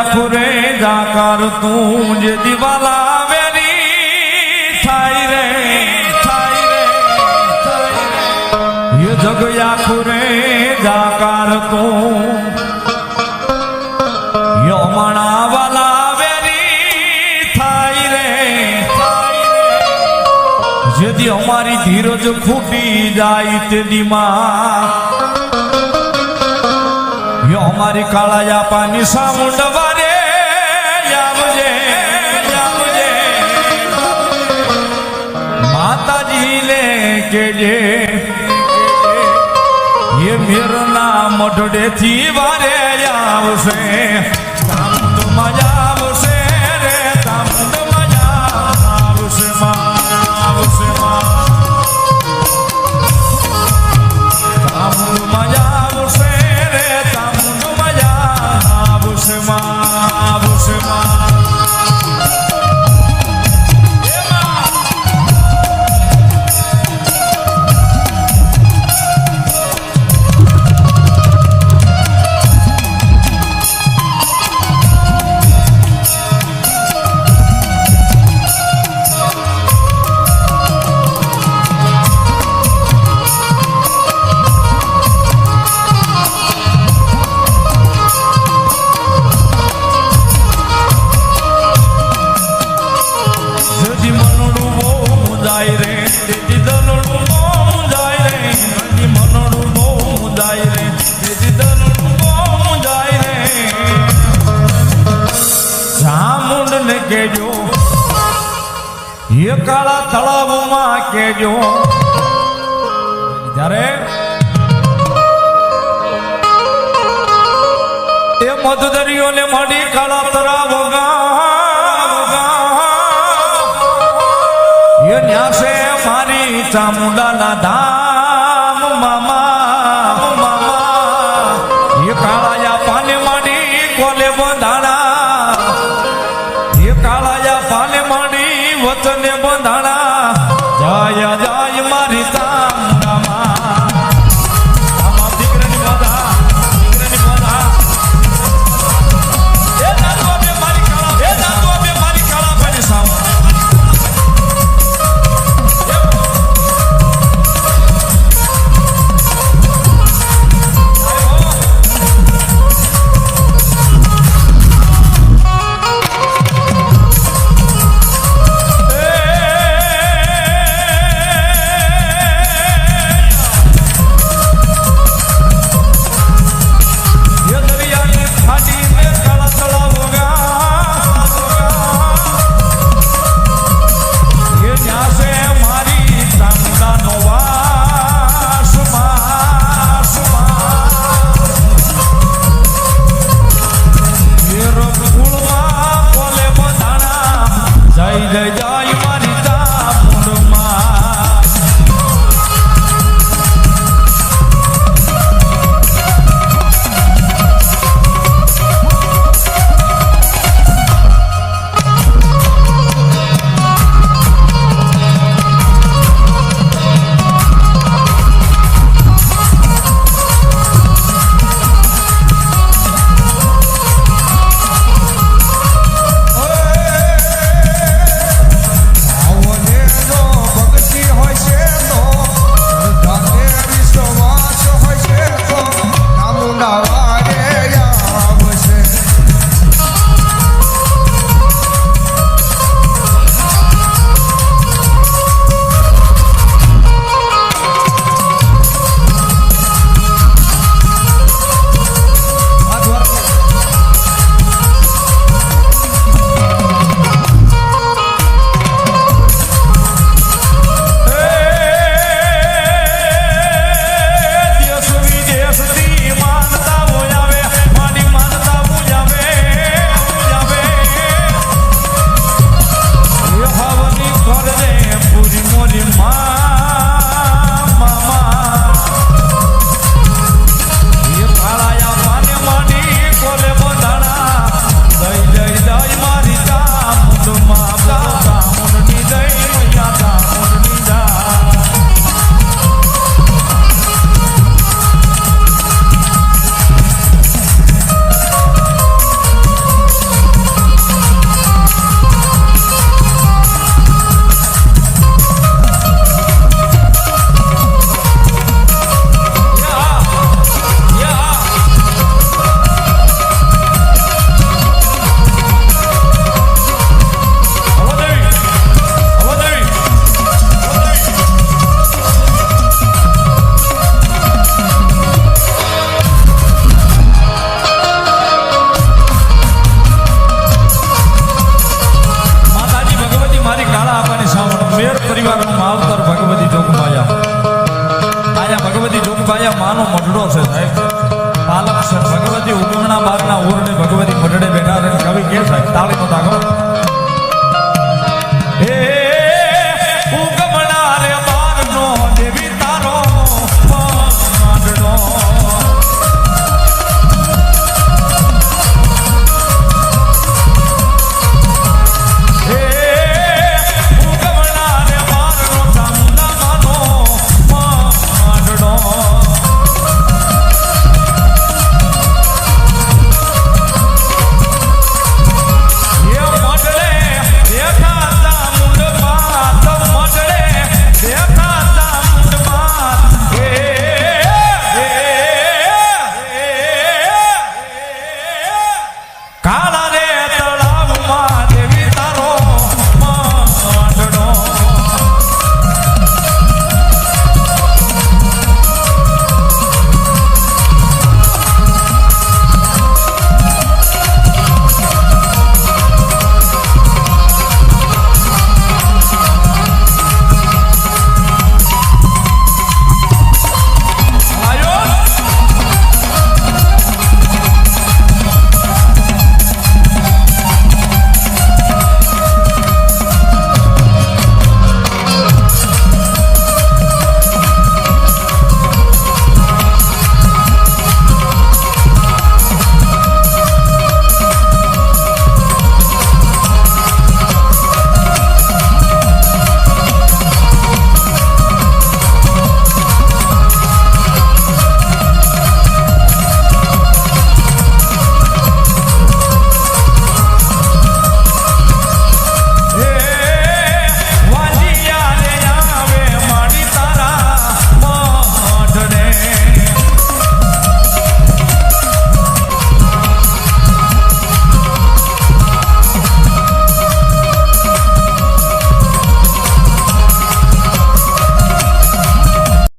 આખુરે જાકાર તું જે દિવાલા વેરી થાય રે ये जग आखुरे जाकार તું यो मणा वाला वेरी થાય રે જેથી અમારી ધીરજ ખૂટી જાય તે દીમાં યો અમારી કાળાયા પાની સામુંડ વારે આવજે માતાજી લે કેજે ये मेरना मढड़े थी वारे आवसे तामुंड मजा आवसे रे तामुंड मजा आवसे तामुंड मजा आवसे रे तामुंड मजा आवसे કેજો એ કાળા તળાવમાં કેજો જ્યારે એ મધદરિયો ને મળી કાળા તળાવ એ ન્યાસે મારી ચામુંડાના ધામ મામા એ કાળાયા પાને મળી કોલે બંધાણા કાળાયા પાને માડી વચને બંધાણા જાય જાય મારી તામડામાં આમાં દીકરાની બધા એ દાદુ આપે મારી કાળા પાની સામ ભાઈ આ માનો મઢડો છે સાહેબ પાલક છે ભગવતી ઉગમણા બારના ઓરડે ભગવતી મઢડે બેઠા રહે કવિ કે સાહેબ તાળીનો દાખલો